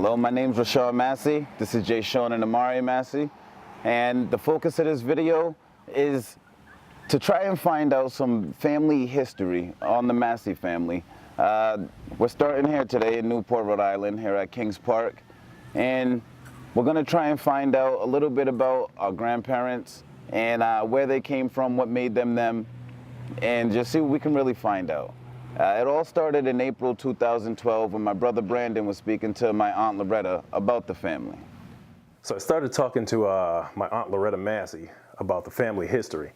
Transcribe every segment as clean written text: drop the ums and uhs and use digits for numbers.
Hello, my name's Rashawn Massey. This is Jay Sean and Amari Massey. And the focus of this video is to try and find out some family history on the Massey family. We're starting here today in Newport, Rhode Island, here at Kings Park. And we're gonna try and find out a little bit about our grandparents and where they came from, what made them them, and just see what we can really find out. It all started in April 2012 when my brother Brandon was speaking to my Aunt Loretta about the family. So I started talking to my Aunt Loretta Massey about the family history.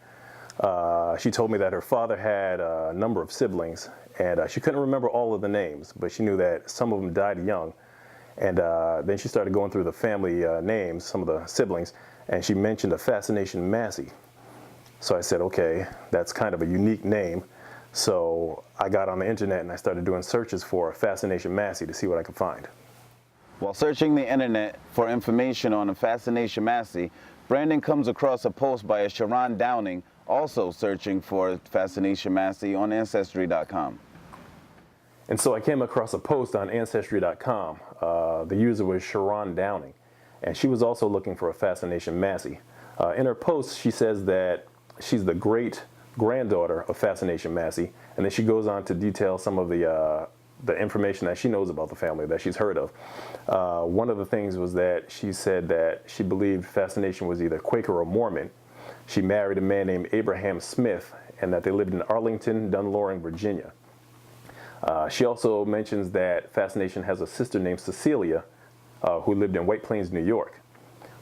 She told me that her father had a number of siblings, and she couldn't remember all of the names, but she knew that some of them died young. And then she started going through the family names, some of the siblings, and she mentioned a Fascination Massey. So I said, okay, that's kind of a unique name. So I got on the internet and I started doing searches for Fascination Massey to see what I could find. While searching the internet for information on a Fascination Massey, Brandon comes across a post by a Sharon Downing, also searching for Fascination Massey on Ancestry.com. And so I came across a post on Ancestry.com. The user was Sharon Downing, and she was also looking for a Fascination Massey. In her post, she says that she's the great-granddaughter of Fascination Massey, and then she goes on to detail some of the information that she knows about the family that she's heard of. One of the things was that she said that she believed Fascination was either Quaker or Mormon. She married a man named Abraham Smith, and that they lived in Arlington, Dunloring, Virginia. She also mentions that Fascination has a sister named Cecilia who lived in White Plains, New York.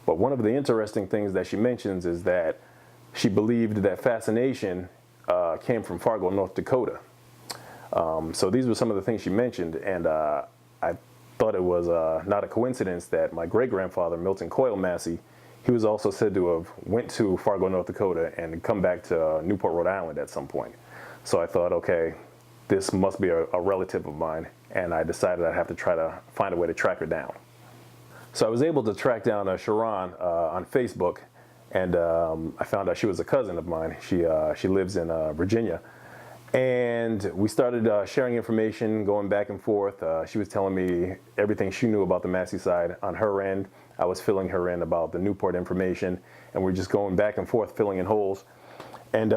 But one of the interesting things that she mentions is that she believed that Fascination came from Fargo, North Dakota. So these were some of the things she mentioned, and I thought it was not a coincidence that my great-grandfather, Milton Coyle Massey, he was also said to have went to Fargo, North Dakota and come back to Newport, Rhode Island at some point. So I thought, okay, this must be a relative of mine, and I decided I'd have to try to find a way to track her down. So I was able to track down Sharon on Facebook, and I found out she was a cousin of mine. She lives in Virginia. And we started sharing information, going back and forth. She was telling me everything she knew about the Massey side on her end. I was filling her in about the Newport information, and we're just going back and forth, filling in holes. And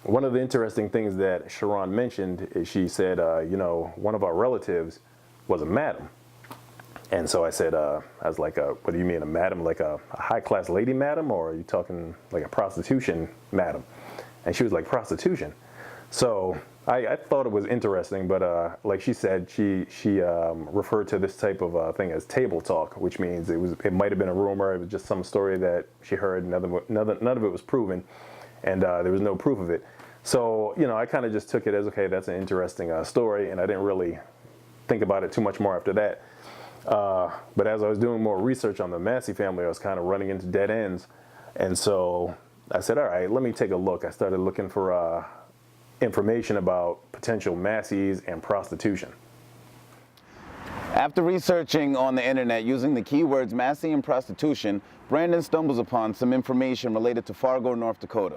one of the interesting things that Sharon mentioned is she said, you know, one of our relatives was a madam. And so I said, I was like, what do you mean a madam? Like a high-class lady madam, or are you talking like a prostitution madam? And she was like, prostitution. So I thought it was interesting, but like she said, she referred to this type of thing as table talk, which means it might have been a rumor. It was just some story that she heard. None of it was proven, and there was no proof of it. So, you know, I kind of just took it as, okay, that's an interesting story, and I didn't really think about it too much more after that. But as I was doing more research on the Massey family, I was kind of running into dead ends, and so I said, all right, let me take a look. I started looking for information about potential Masseys and prostitution. After researching on the internet using the keywords Massey and prostitution, Brandon stumbles upon some information related to Fargo, North Dakota.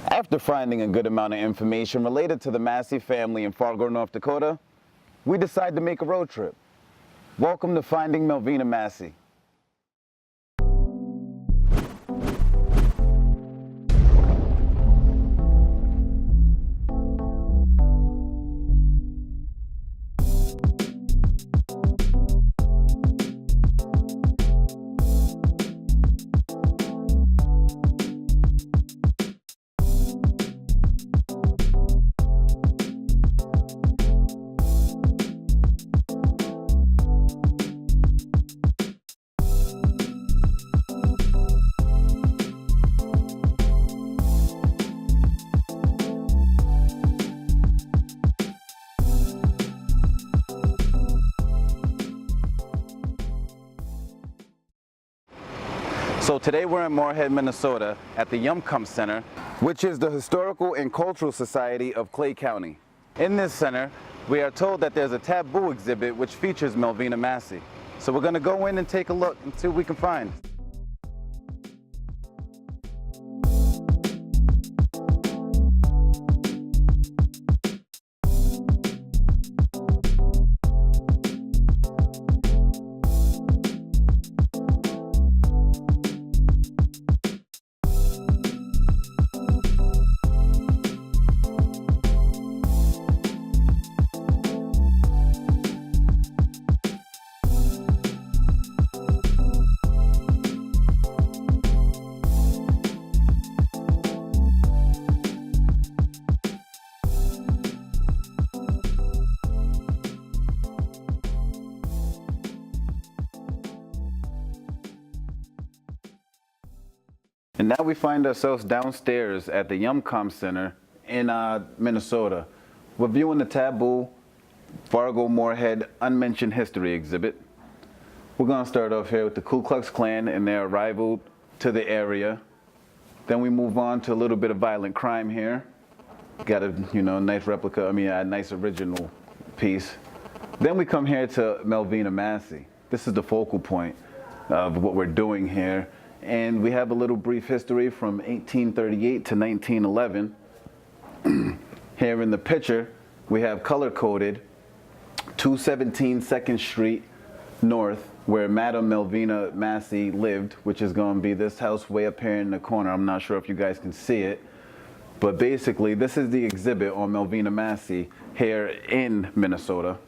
After finding a good amount of information related to the Massey family in Fargo, North Dakota, we decide to make a road trip. Welcome to Finding Melvina Massey. So today we're in Moorhead, Minnesota at the Hjemkomst Center, which is the Historical and Cultural Society of Clay County. In this center, we are told that there's a Taboo exhibit which features Melvina Massey. So we're going to go in and take a look and see what we can find. And now we find ourselves downstairs at the Hjemkomst Center in Minnesota. We're viewing the Taboo Fargo Moorhead Unmentioned History exhibit. We're gonna start off here with the Ku Klux Klan and their arrival to the area. Then we move on to a little bit of violent crime here. Got a nice replica, a nice original piece. Then we come here to Melvina Massey. This is the focal point of what we're doing here. And we have a little brief history from 1838 to 1911. Here in the picture, we have color-coded 217 2nd Street North, where Madam Melvina Massey lived, which is going to be this house way up here in the corner. I'm not sure if you guys can see it, but basically this is the exhibit on Melvina Massey here in Minnesota.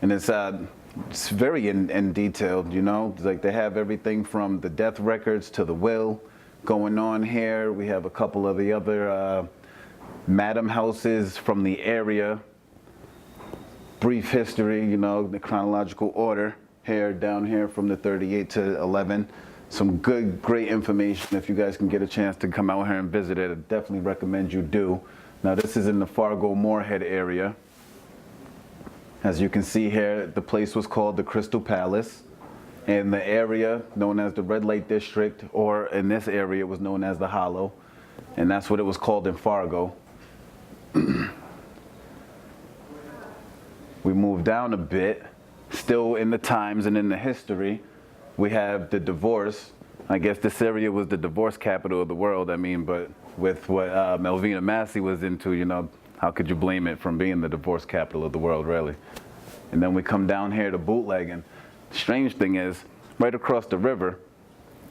And it's very in detailed, It's like they have everything from the death records to the will going on here. We have a couple of the other madam houses from the area. Brief history, the chronological order here, down here from the 38 to 11. Some great information. If you guys can get a chance to come out here and visit it, I definitely recommend you do. Now this is in the Fargo Moorhead area. As you can see here, the place was called the Crystal Palace. In the area known as the Red Light District, or in this area it was known as the Hollow. And that's what it was called in Fargo. We move down a bit, still in the times and in the history. We have the divorce. I guess this area was the divorce capital of the world. But with what Melvina Massey was into, how could you blame it from being the divorce capital of the world, really? And then we come down here to bootlegging. The strange thing is, right across the river,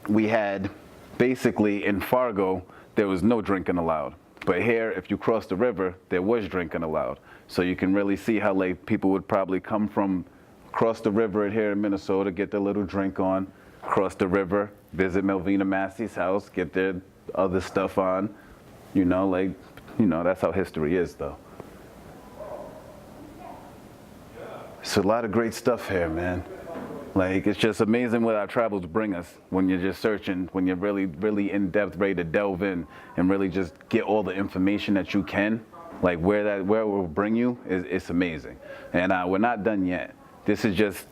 we had basically in Fargo, there was no drinking allowed. But here, if you cross the river, there was drinking allowed. So you can really see how people would probably come from across the river here in Minnesota, get their little drink on, cross the river, visit Melvina Massey's house, get their other stuff on. That's how history is, though. It's a lot of great stuff here, man. It's just amazing what our travels bring us when you're just searching, when you're really in depth, ready to delve in and really just get all the information that you can. Where it will bring you it's amazing. And we're not done yet. This is just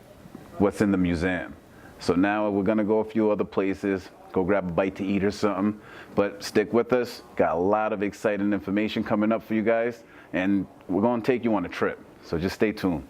what's in the museum. So now we're gonna go a few other places, go grab a bite to eat or something. But stick with us. Got a lot of exciting information coming up for you guys, and we're gonna take you on a trip. So just stay tuned.